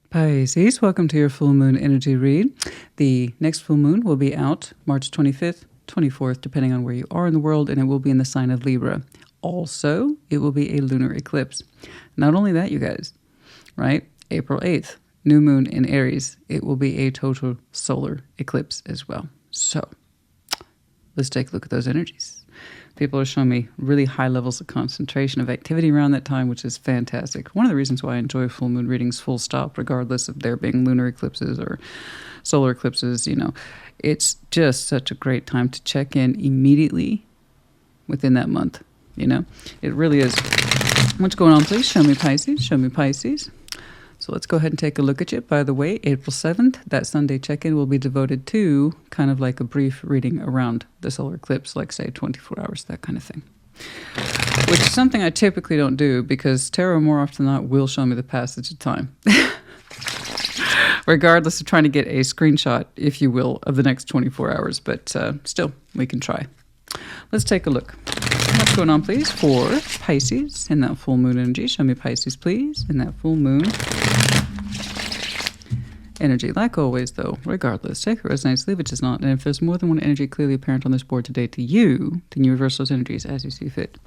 Pisces, welcome to your full moon energy read. The next full moon will be out March 25th, 24th, depending on where you are in the world, and it will be in the sign of Libra. Also, it will be a lunar eclipse. Not only that, you guys, right? April 8th, new moon in Aries. It will be a total solar eclipse as well. So, let's take a look at those energies. People are showing me really high levels of concentration of activity around that time, which is fantastic. One of the reasons why I enjoy full moon readings full stop, regardless of there being lunar eclipses or solar eclipses, it's just such a great time to check in immediately within that month, It really is. What's going on, please? Show me Pisces. Show me Pisces. So let's go ahead and take a look at you. By the way, April 7th, that Sunday check-in will be devoted to kind of like a brief reading around the solar eclipse, like say 24 hours, that kind of thing. Which is something I typically don't do because tarot more often than not will show me the passage of time. Regardless of trying to get a screenshot, if you will, of the next 24 hours. But still, we can try. Let's take a look. What's going on, please, for Pisces in that full moon energy? Show me Pisces, please, in that full moon energy. Like always, though, regardless, take it resonates, leave it does not. And if there's more than one energy clearly apparent on this board today to you, then you reverse those energies as you see fit.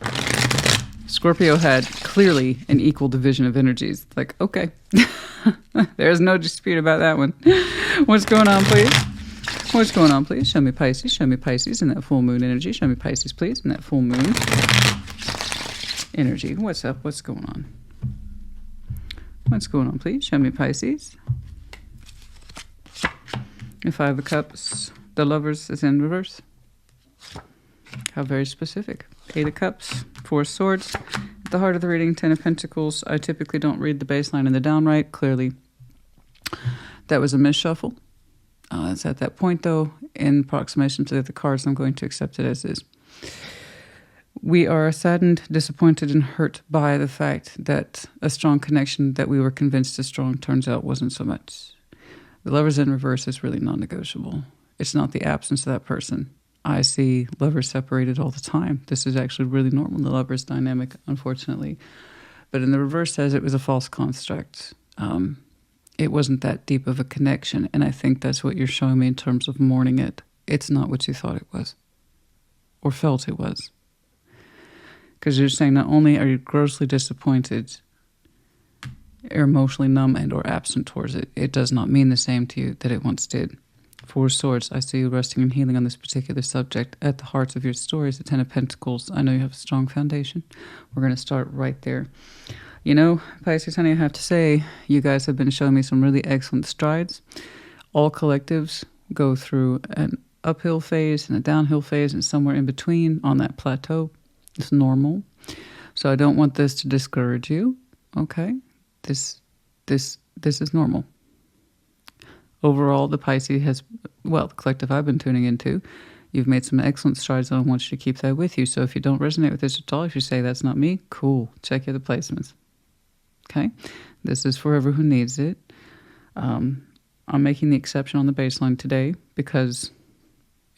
Scorpio had clearly an equal division of energies. Like, okay, there's no dispute about that one. What's going on, please? What's going on, please? Show me Pisces. Show me Pisces in that full moon energy. Show me Pisces, please, in that full moon energy. What's up? What's going on? What's going on, please? Show me Pisces. The Five of Cups, the Lovers is in reverse. How very specific. Eight of Cups, Four of Swords. At the heart of the reading, Ten of Pentacles. I typically don't read the baseline and the downright. Clearly, that was a misshuffle. It's at that point, though, in approximation to the other cards, I'm going to accept it as is. We are saddened, disappointed, and hurt by the fact that a strong connection that we were convinced is strong turns out wasn't so much. The Lovers in reverse is really non-negotiable. It's not the absence of that person. I see lovers separated all the time. This is actually really normal in the Lovers dynamic, unfortunately. But in the reverse says it was a false construct. It wasn't that deep of a connection, and I think that's what you're showing me in terms of mourning it. It's not what you thought it was, or felt it was. Because you're saying not only are you grossly disappointed, or emotionally numb and or absent towards it, it does not mean the same to you that it once did. Four of Swords, I see you resting and healing on this particular subject. At the heart of your story is the Ten of Pentacles. I know you have a strong foundation. We're going to start right there. Pisces, honey, I have to say, you guys have been showing me some really excellent strides. All collectives go through an uphill phase and a downhill phase and somewhere in between on that plateau. It's normal. So I don't want this to discourage you. Okay? This is normal. Overall, the Pisces has, the collective I've been tuning into, you've made some excellent strides, and I want you to keep that with you. So if you don't resonate with this at all, if you say that's not me, cool. Check your other placements. Okay? This is for whoever who needs it. I'm making the exception on the baseline today because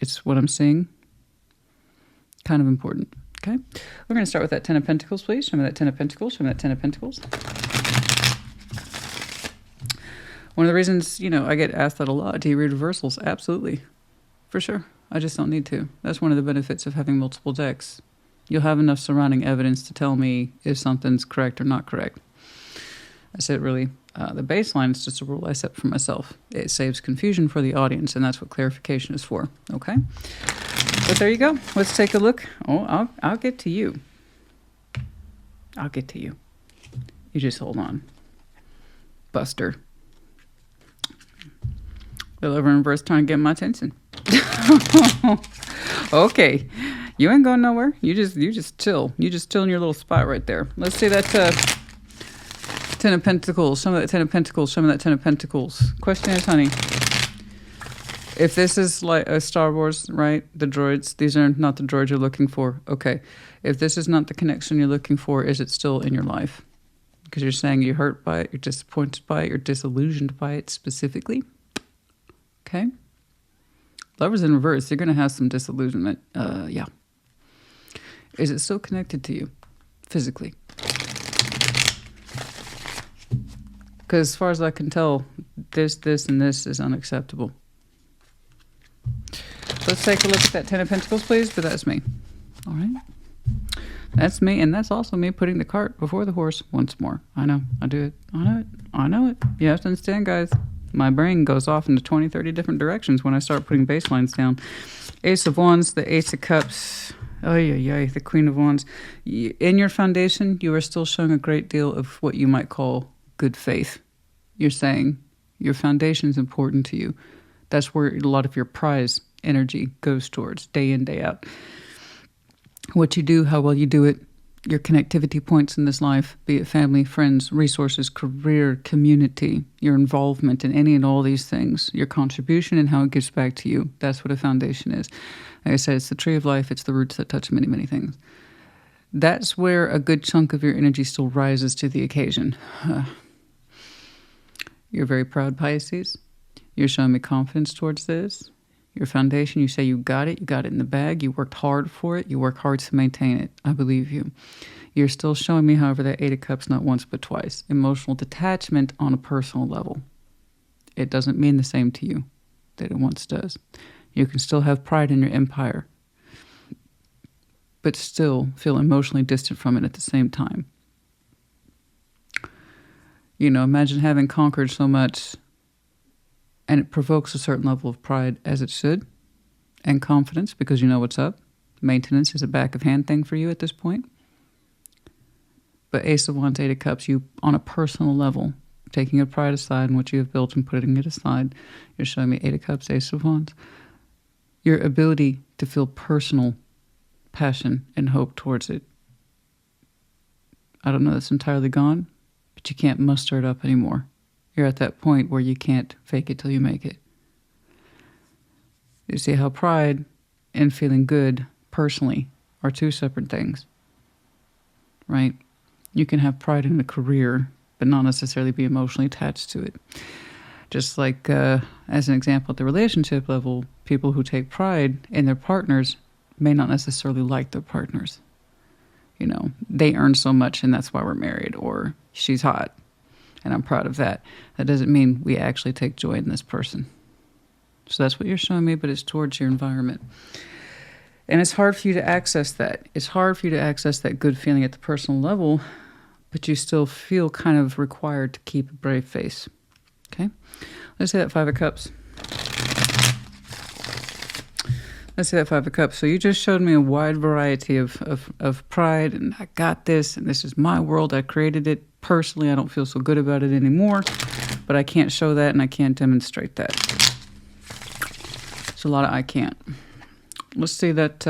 it's what I'm seeing. Kind of important. Okay? We're going to start with that Ten of Pentacles, please. Show me that Ten of Pentacles. Show me that Ten of Pentacles. One of the reasons, I get asked that a lot, do you read reversals? Absolutely. For sure. I just don't need to. That's one of the benefits of having multiple decks. You'll have enough surrounding evidence to tell me if something's correct or not correct. That's it, really. The baseline is just a rule I set for myself. It saves confusion for the audience, and that's what clarification is for. Okay? But there you go. Let's take a look. Oh, I'll get to you. I'll get to you. You just hold on. Buster. The Lover in reverse trying to get my attention. Okay. You ain't going nowhere. You just chill. You just chill in your little spot right there. Let's see that Ten of Pentacles. Show me that Ten of Pentacles. Show me that Ten of Pentacles. Question is, honey, if this is like a Star Wars, right? The droids, these are not the droids you're looking for. Okay. If this is not the connection you're looking for, is it still in your life? Because you're saying you're hurt by it, you're disappointed by it, you're disillusioned by it specifically. Okay. Lovers in reverse, you're going to have some disillusionment. Yeah. Is it still connected to you physically? Because as far as I can tell, this, and this is unacceptable. Let's take a look at that Ten of Pentacles, please. But that's me. All right. That's me. And that's also me putting the cart before the horse once more. I know. I do it. I know it. I know it. You have to understand, guys. My brain goes off into 20, 30 different directions when I start putting baselines down. Ace of Wands, the Ace of Cups. Oh, yeah, the Queen of Wands. In your foundation, you are still showing a great deal of what you might call good faith. You're saying your foundation is important to you. That's where a lot of your prize energy goes towards, day in, day out. What you do, how well you do it, your connectivity points in this life, be it family, friends, resources, career, community, your involvement in any and all these things, your contribution and how it gives back to you. That's what a foundation is. Like I said, it's the tree of life. It's the roots that touch many, many things. That's where a good chunk of your energy still rises to the occasion. You're very proud, Pisces. You're showing me confidence towards this. Your foundation, you say you got it in the bag, you worked hard for it, you work hard to maintain it. I believe you. You're still showing me, however, that Eight of Cups not once but twice. Emotional detachment on a personal level. It doesn't mean the same to you that it once does. You can still have pride in your empire, but still feel emotionally distant from it at the same time. You know, imagine having conquered so much and it provokes a certain level of pride, as it should, and confidence because you know what's up. Maintenance is a back of hand thing for you at this point. But Ace of Wands, Eight of Cups, you on a personal level, taking your pride aside and what you have built and putting it aside, you're showing me Eight of Cups, Ace of Wands. Your ability to feel personal passion and hope towards it. I don't know that's entirely gone, but you can't muster it up anymore. You're at that point where you can't fake it till you make it. You see how pride and feeling good personally are two separate things, right? You can have pride in a career, but not necessarily be emotionally attached to it. Just like, as an example, at the relationship level, people who take pride in their partners may not necessarily like their partners. You know, they earn so much and that's why we're married, or she's hot and I'm proud of that. That doesn't mean we actually take joy in this person. So that's what you're showing me, but it's towards your environment. And it's hard for you to access that. It's hard for you to access that good feeling at the personal level, but you still feel kind of required to keep a brave face. Okay? Let's say that Five of Cups. Let's say that Five of Cups. So you just showed me a wide variety of pride, and I got this, and this is my world. I created it. Personally, I don't feel so good about it anymore, but I can't show that, and I can't demonstrate that. It's a lot of I can't. Let's see that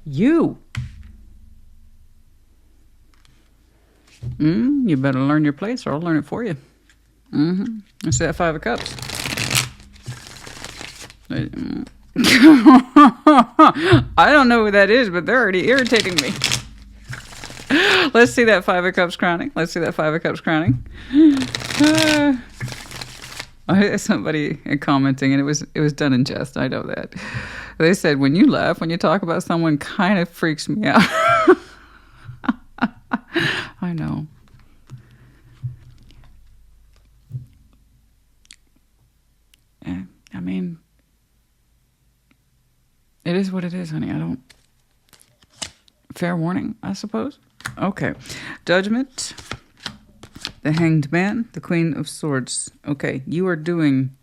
you you better learn your place or I'll learn it for you. Let's see that Five of Cups. I don't know who that is, but they're already irritating me. Let's see that Five of Cups crowning. Let's see that Five of Cups crowning. Somebody commenting, and it was done in jest. I know that. They said, when you laugh, when you talk about someone, kind of freaks me out. I know. I mean, it is what it is, honey. I don't... Fair warning, I suppose. Okay. Judgment. The Hanged Man, the Queen of Swords. Okay, you are doing...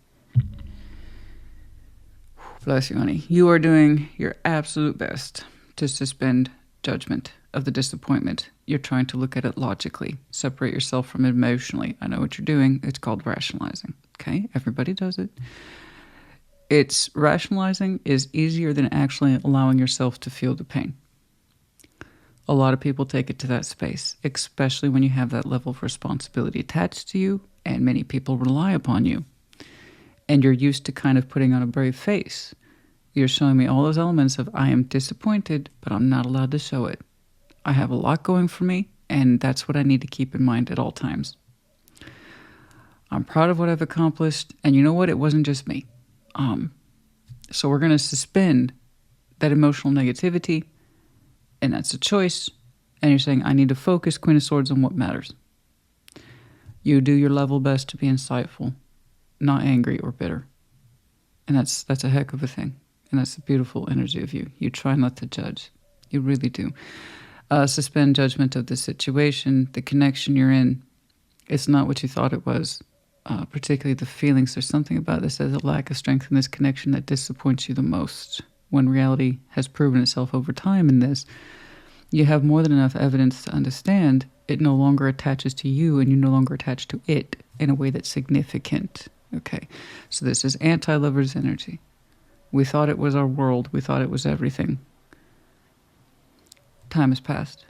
Bless you, honey. You are doing your absolute best to suspend judgment of the disappointment. You're trying to look at it logically. Separate yourself from it emotionally. I know what you're doing. It's called rationalizing. Okay? Everybody does it. It's rationalizing is easier than actually allowing yourself to feel the pain. A lot of people take it to that space, especially when you have that level of responsibility attached to you, and many people rely upon you. And you're used to kind of putting on a brave face. You're showing me all those elements of, I am disappointed, but I'm not allowed to show it. I have a lot going for me, and that's what I need to keep in mind at all times. I'm proud of what I've accomplished, and you know what? It wasn't just me. So we're going to suspend that emotional negativity, and that's a choice. And you're saying, I need to focus, Queen of Swords, on what matters. You do your level best to be insightful, not angry or bitter. And that's a heck of a thing. And that's a beautiful energy of you. You try not to judge. You really do. Suspend judgment of the situation, the connection you're in. It's not what you thought it was. Particularly the feelings. There's something about this as a lack of strength in this connection that disappoints you the most. When reality has proven itself over time in this, you have more than enough evidence to understand it no longer attaches to you and you no longer attach to it in a way that's significant. Okay, so this is anti-lover's energy. We thought it was our world. We thought it was everything. Time has passed.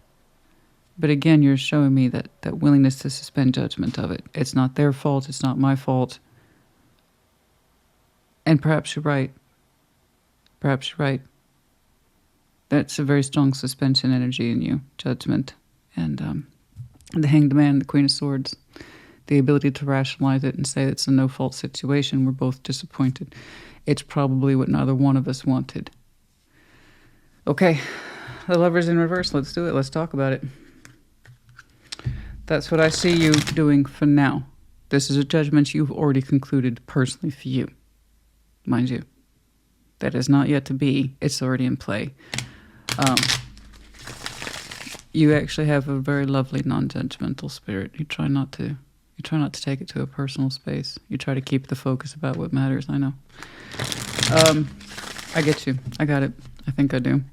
But again, you're showing me that willingness to suspend judgment of it. It's not their fault. It's not my fault. And perhaps you're right. Perhaps you're right. That's a very strong suspension energy in you, judgment. And the Hanged Man, the Queen of Swords, the ability to rationalize it and say it's a no-fault situation. We're both disappointed. It's probably what neither one of us wanted. Okay, the Lover's in reverse. Let's do it. Let's talk about it. That's what I see you doing for now. This is a judgment you've already concluded personally for you. Mind you. That is not yet to be. It's already in play. You actually have a very lovely non-judgmental spirit. You try not to take it to a personal space. You try to keep the focus about what matters. I know. I get you. I got it. I think I do.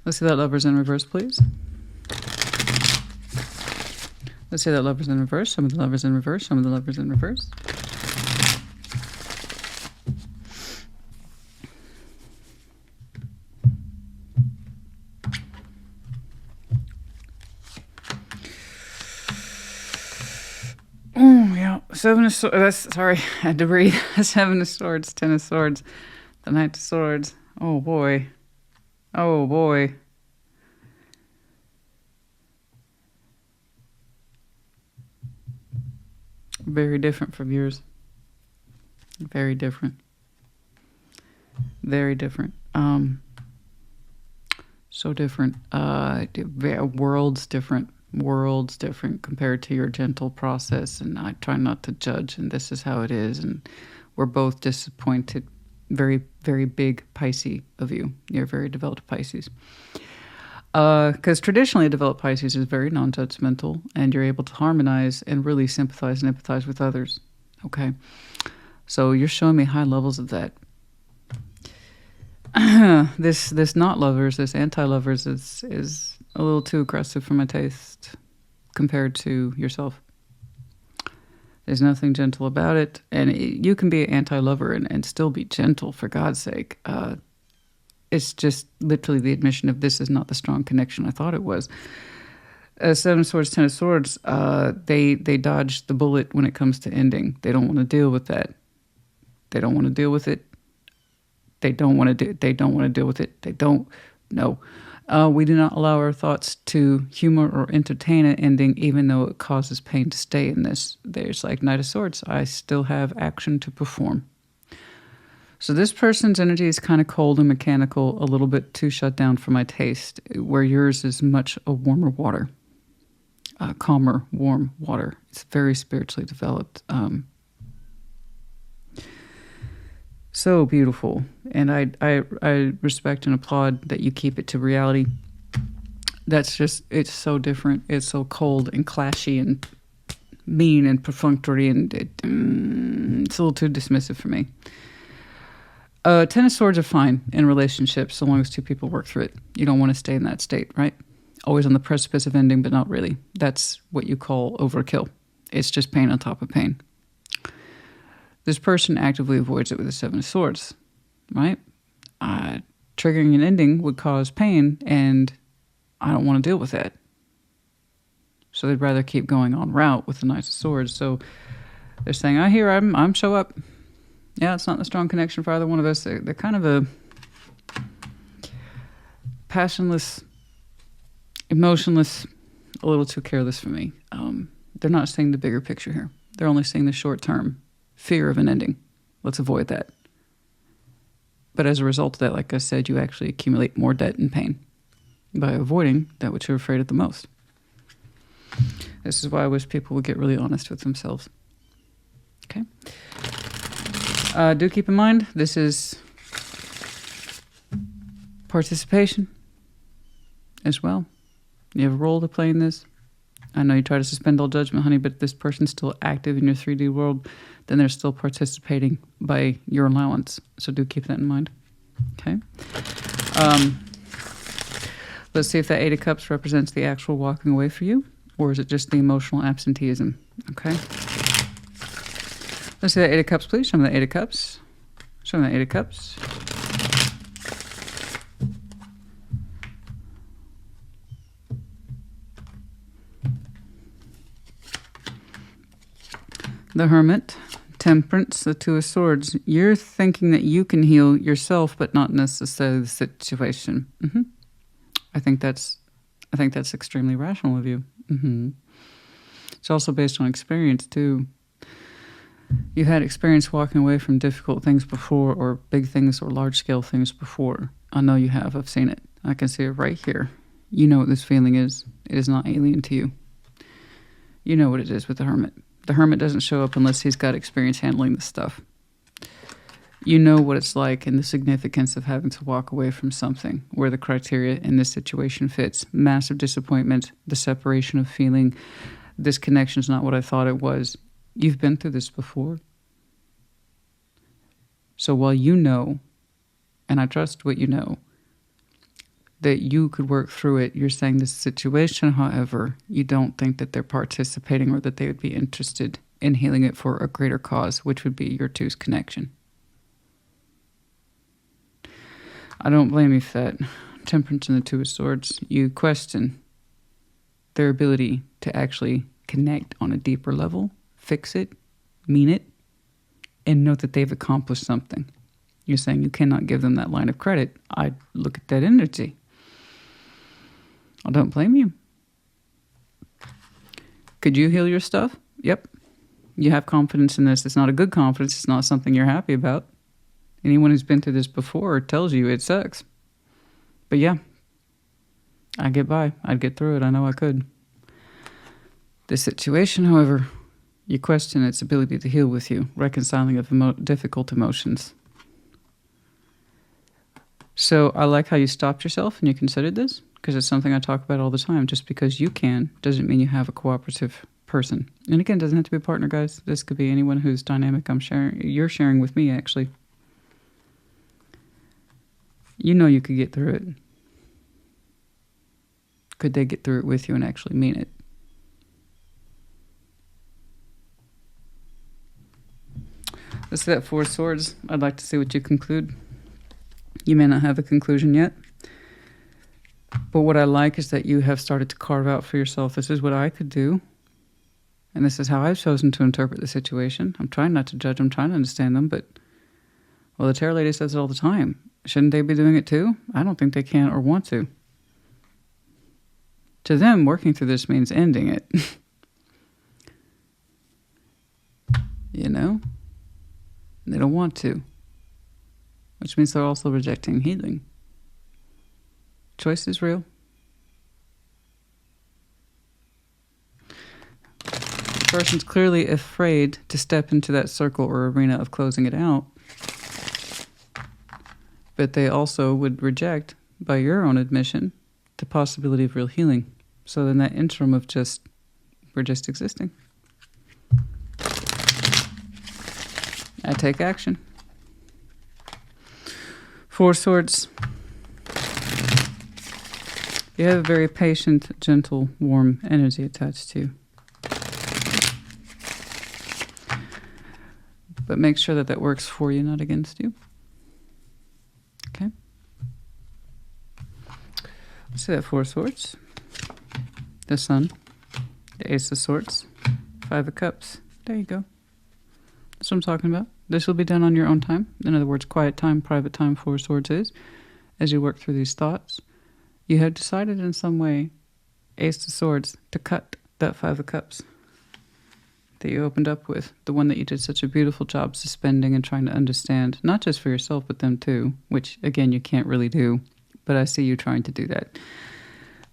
Let's see that Lover's in reverse, please. Let's see that Lover's in reverse. Some of the Lovers in reverse. Some of the Lovers in reverse. Oh, yeah. Seven of Swords. Sorry, I had to breathe. Seven of Swords, Ten of Swords, the Knight of Swords. Oh, boy. Oh, boy. Very different from yours. Very different. Very different. So different. Worlds different. Worlds different compared to your gentle process. And I try not to judge. And this is how it is. And we're both disappointed. Very, very big Pisces of you. You're very developed Pisces. Because traditionally a developed Pisces is very non-judgmental and you're able to harmonize and really sympathize and empathize with others. Okay. So you're showing me high levels of that. This not lovers, this anti-lovers is a little too aggressive for my taste compared to yourself. There's nothing gentle about it. And you can be an anti-lover and still be gentle, for God's sake. It's just literally the admission of this is not the strong connection I thought it was. Seven of Swords, Ten of Swords, they dodge the bullet when it comes to ending. They don't want to deal with that. They don't want to deal with it. They don't want to deal with it. They don't. No. We do not allow our thoughts to humor or entertain an ending, even though it causes pain to stay in this. There's like Knight of Swords. I still have action to perform. So this person's energy is kind of cold and mechanical, a little bit too shut down for my taste, where yours is much a warmer water, calmer, warm water. It's very spiritually developed. So beautiful. And I respect and applaud that you keep it to reality. That's just, it's so different. It's so cold and clashy and mean and perfunctory, and it's a little too dismissive for me. Ten of Swords are fine in relationships so long as two people work through it. You don't want to stay in that state, right? Always on the precipice of ending, but not really. That's what you call overkill. It's just pain on top of pain. This person actively avoids it with the Seven of Swords, right? Triggering an ending would cause pain, and I don't want to deal with that. So they'd rather keep going on route with the Knight of Swords. So they're saying, I'm show up. Yeah, it's not the strong connection for either one of us. They're kind of a passionless, emotionless, a little too careless for me. They're not seeing the bigger picture here. They're only seeing the short-term fear of an ending. Let's avoid that. But as a result of that, like I said, you actually accumulate more debt and pain by avoiding that which you're afraid of the most. This is why I wish people would get really honest with themselves. Okay. Do keep in mind, this is participation as well. You have a role to play in this. I know you try to suspend all judgment, honey, but if this person's still active in your 3D world, then they're still participating by your allowance. So do keep that in mind. Okay. Let's see if that Eight of Cups represents the actual walking away for you, or is it just the emotional absenteeism? Okay. Let's see that Eight of Cups, please. Show me the Eight of Cups. Show me the Eight of Cups. The Hermit, Temperance, the Two of Swords. You're thinking that you can heal yourself, but not necessarily the situation. I think that's extremely rational of you. It's also based on experience too. You've had experience walking away from difficult things before, or big things, or large-scale things before. I know you have. I've seen it. I can see it right here. You know what this feeling is. It is not alien to you. You know what it is with the Hermit. The Hermit doesn't show up unless he's got experience handling this stuff. You know what it's like and the significance of having to walk away from something where the criteria in this situation fits. Massive disappointment, the separation of feeling, this connection is not what I thought it was. You've been through this before. So while you know, and I trust what you know, that you could work through it, you're saying this situation, however, you don't think that they're participating or that they would be interested in healing it for a greater cause, which would be your two's connection. I don't blame you for that. Temperance and the Two of Swords, you question their ability to actually connect on a deeper level, fix it, mean it, and know that they've accomplished something. You're saying you cannot give them that line of credit. I look at that energy. I don't blame you. Could you heal your stuff? Yep. You have confidence in this. It's not a good confidence. It's not something you're happy about. Anyone who's been through this before tells you it sucks. But yeah, I get by. I'd get through it. I know I could. This situation, however, you question its ability to heal with you, reconciling of difficult emotions. So I like how you stopped yourself and you considered this, because it's something I talk about all the time. Just because you can doesn't mean you have a cooperative person. And again, it doesn't have to be a partner, guys. This could be anyone who's dynamic. You're sharing with me, actually. You know you could get through it. Could they get through it with you and actually mean it? Let's see that Four of Swords. I'd like to see what you conclude. You may not have a conclusion yet. But what I like is that you have started to carve out for yourself, this is what I could do. And this is how I've chosen to interpret the situation. I'm trying not to judge. I'm trying to understand them. But, well, the tarot lady says it all the time. Shouldn't they be doing it too? I don't think they can or want to. To them, working through this means ending it. You know? They don't want to. Which means they're also rejecting healing. Choice is real. The person's clearly afraid to step into that circle or arena of closing it out. But they also would reject, by your own admission, the possibility of real healing. So then that interim of we're just existing. I take action. Four of Swords. You have a very patient, gentle, warm energy attached to you. But make sure that that works for you, not against you. Okay. Let's see that Four of Swords. The Sun. The Ace of Swords. Five of Cups. There you go. That's what I'm talking about. This will be done on your own time. In other words, quiet time, private time, Four of Swords is. As you work through these thoughts, you have decided in some way, Ace of Swords, to cut that Five of Cups that you opened up with. The one that you did such a beautiful job suspending and trying to understand, not just for yourself, but them too, which, again, you can't really do. But I see you trying to do that.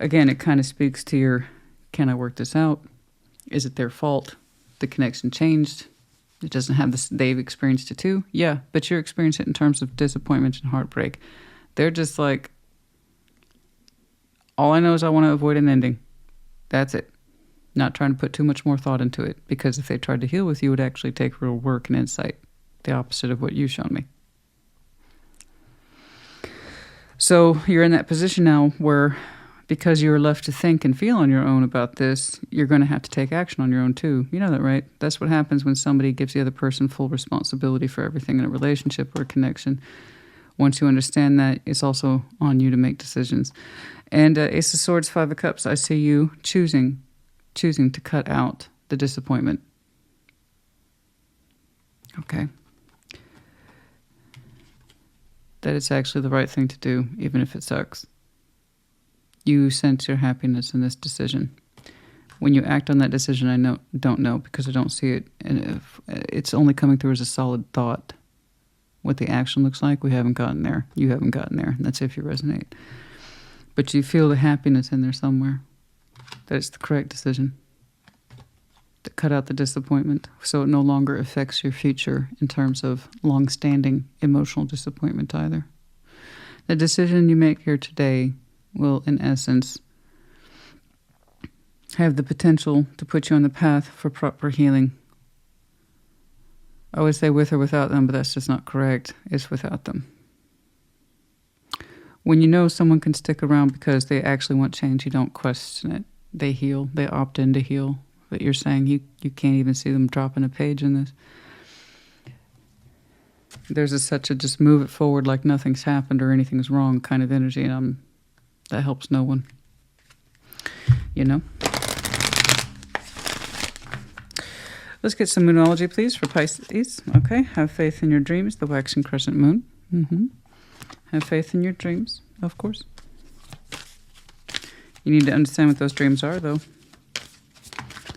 Again, it kind of speaks to your, can I work this out? Is it their fault? The connection changed. It doesn't have this. They've experienced it too. Yeah, but you're experiencing it in terms of disappointment and heartbreak. They're just like, all I know is I want to avoid an ending. That's it. Not trying to put too much more thought into it, because if they tried to heal with you, it would actually take real work and insight. The opposite of what you've shown me. So you're in that position now where, because you're left to think and feel on your own about this, you're going to have to take action on your own too. You know that, right? That's what happens when somebody gives the other person full responsibility for everything in a relationship or a connection. Once you understand that, it's also on you to make decisions. And Ace of Swords, Five of Cups, I see you choosing to cut out the disappointment. Okay. That it's actually the right thing to do, even if it sucks. You sense your happiness in this decision. When you act on that decision, I don't know, because I don't see it. And if it's only coming through as a solid thought. What the action looks like, we haven't gotten there. You haven't gotten there. And that's if you resonate. But you feel the happiness in there somewhere. That it's the correct decision. To cut out the disappointment so it no longer affects your future in terms of long-standing emotional disappointment either. The decision you make here today will, in essence, have the potential to put you on the path for proper healing. I always say with or without them, but that's just not correct. It's without them. When you know someone can stick around because they actually want change, you don't question it. They heal. They opt in to heal. But you're saying you can't even see them dropping a page in this. There's such a just move it forward like nothing's happened or anything's wrong kind of energy, and that helps no one. You know? Let's get some moonology, please, for Pisces. Okay, have faith in your dreams, the waxing crescent moon. Have faith in your dreams, of course. You need to understand what those dreams are, though.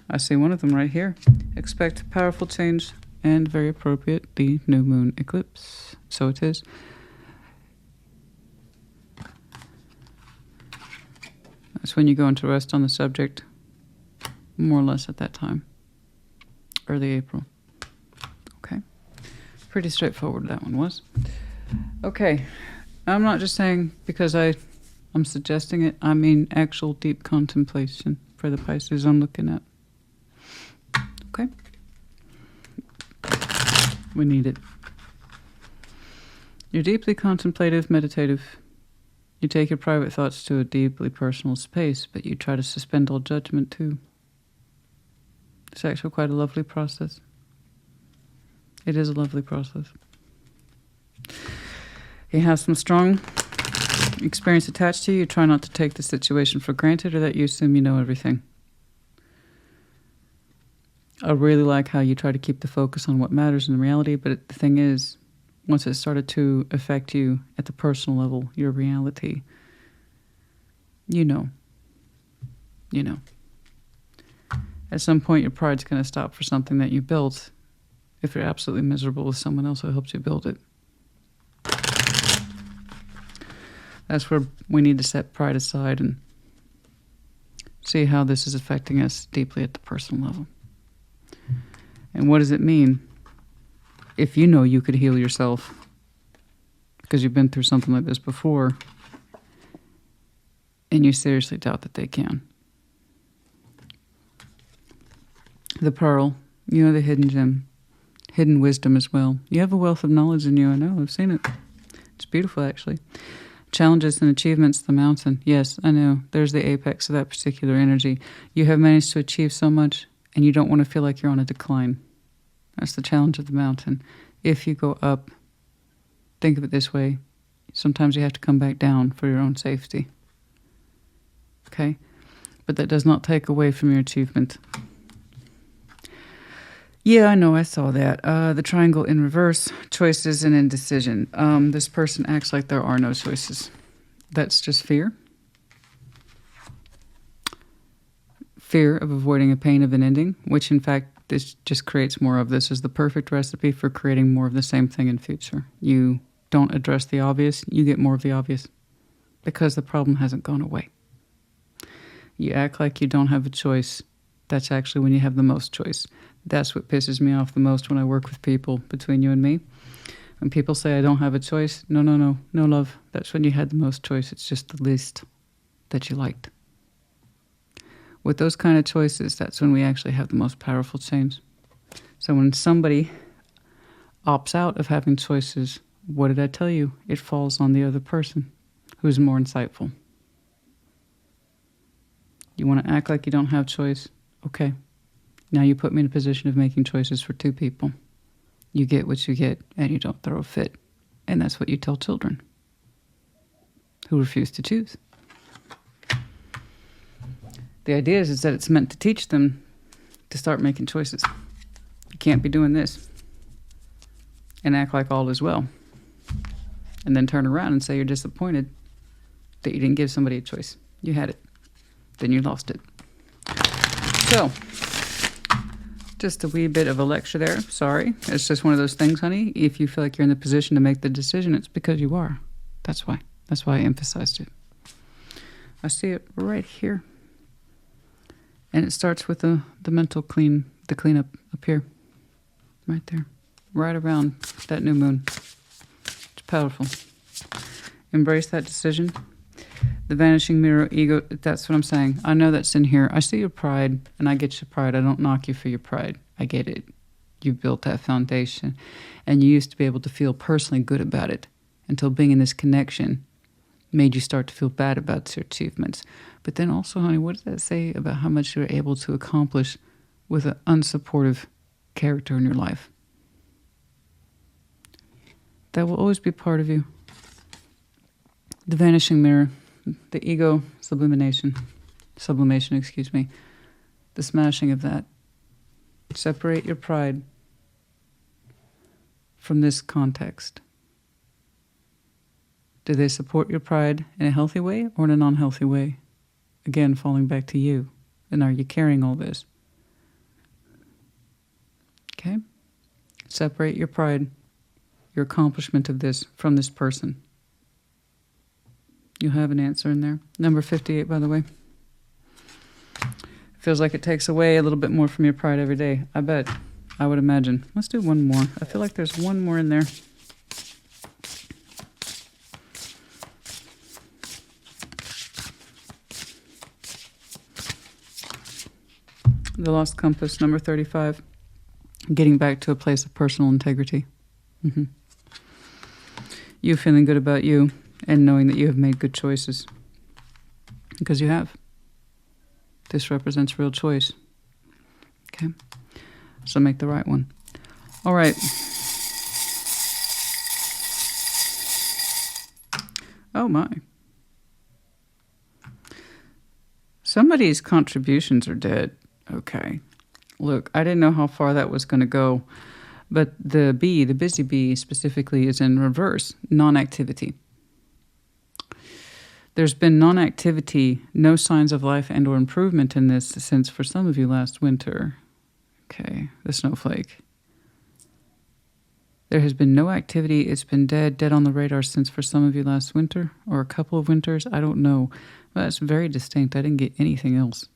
I see one of them right here. Expect powerful change and, very appropriate, the new moon eclipse. So it is. That's when you go into rest on the subject, more or less at that time. Early April. Okay. Pretty straightforward that one was. Okay. I'm not just saying because I'm suggesting it. I mean actual deep contemplation for the Pisces I'm looking at. Okay. We need it. You're deeply contemplative, meditative. You take your private thoughts to a deeply personal space, but you try to suspend all judgment too. It's actually quite a lovely process. It is a lovely process. You have some strong experience attached to you. You try not to take the situation for granted or that you assume you know everything. I really like how you try to keep the focus on what matters in reality, but the thing is, once it started to affect you at the personal level, your reality, you know. At some point, your pride's going to stop for something that you built if you're absolutely miserable with someone else who helped you build it. That's where we need to set pride aside and see how this is affecting us deeply at the personal level. And what does it mean if you know you could heal yourself because you've been through something like this before and you seriously doubt that they can? The pearl, you know, the hidden gem, hidden wisdom as well. You have a wealth of knowledge in you, I know, I've seen it. It's beautiful, actually. Challenges and achievements, the mountain. Yes, I know, there's the apex of that particular energy. You have managed to achieve so much, and you don't want to feel like you're on a decline. That's the challenge of the mountain. If you go up, think of it this way. Sometimes you have to come back down for your own safety. Okay? But that does not take away from your achievement. Yeah, I know, I saw that. The triangle in reverse, choices and indecision. This person acts like there are no choices. That's just fear. Fear of avoiding a pain of an ending, which in fact, this just creates more of this. Is the perfect recipe for creating more of the same thing in future. You don't address the obvious, you get more of the obvious because the problem hasn't gone away. You act like you don't have a choice. That's actually when you have the most choice. That's what pisses me off the most when I work with people, between you and me. When people say I don't have a choice, no, love. That's when you had the most choice. It's just the least that you liked. With those kind of choices, that's when we actually have the most powerful change. So when somebody opts out of having choices, what did I tell you? It falls on the other person who's more insightful. You want to act like you don't have choice? Okay. Now you put me in a position of making choices for two people. You get what you get, and you don't throw a fit. And that's what you tell children who refuse to choose. The idea is that it's meant to teach them to start making choices. You can't be doing this and act like all is well, and then turn around and say you're disappointed that you didn't give somebody a choice. You had it. Then you lost it. So, just a wee bit of a lecture there. Sorry. It's just one of those things, honey. If you feel like you're in the position to make the decision, it's because you are. That's why. That's why I emphasized it. I see it right here. And it starts with the mental cleanup up here. Right there. Right around that new moon. It's powerful. Embrace that decision. The vanishing mirror, ego, that's what I'm saying. I know that's in here. I see your pride, and I get your pride. I don't knock you for your pride. I get it. You built that foundation, and you used to be able to feel personally good about it until being in this connection made you start to feel bad about your achievements. But then also, honey, what does that say about how much you're able to accomplish with an unsupportive character in your life? That will always be part of you. The vanishing mirror, the ego sublimation, the smashing of that. Separate your pride from this context. Do they support your pride in a healthy way or in a non-healthy way? Again, falling back to you. And are you carrying all this? Okay? Separate your pride, your accomplishment of this, from this person. You'll have an answer in there. Number 58, by the way. Feels like it takes away a little bit more from your pride every day. I bet. I would imagine. Let's do one more. I feel like there's one more in there. The Lost Compass, number 35. Getting back to a place of personal integrity. You feeling good about you and knowing that you have made good choices. Because you have. This represents real choice. Okay? So make the right one. All right. Oh my. Somebody's contributions are dead. Okay. Look, I didn't know how far that was going to go. But the bee, the busy bee specifically, is in reverse, non-activity. There's been non-activity, no signs of life and or improvement in this since, for some of you, last winter. Okay, the snowflake. There has been no activity. It's been dead on the radar since, for some of you, last winter or a couple of winters. I don't know. But it's very distinct. I didn't get anything else.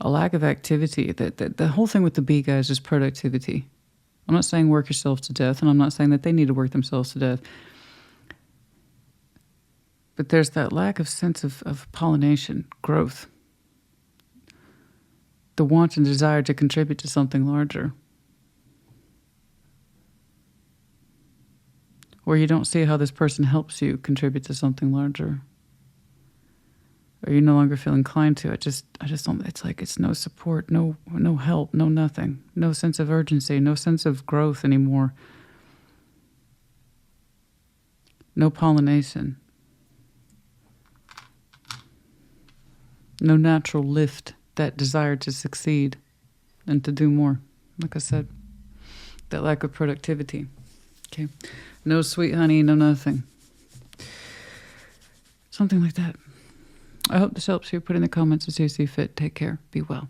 A lack of activity. The whole thing with the bee, guys, is productivity. I'm not saying work yourself to death, and I'm not saying that they need to work themselves to death. But there's that lack of sense of pollination, growth. The want and desire to contribute to something larger. Or you don't see how this person helps you contribute to something larger. Or you no longer feel inclined to. I just don't, it's like it's no support, no help, no nothing. No sense of urgency, no sense of growth anymore. No pollination. No natural lift, that desire to succeed and to do more. Like I said, that lack of productivity. Okay. No sweet honey, no nothing. Something like that. I hope this helps you. Put in the comments as you see fit. Take care. Be well.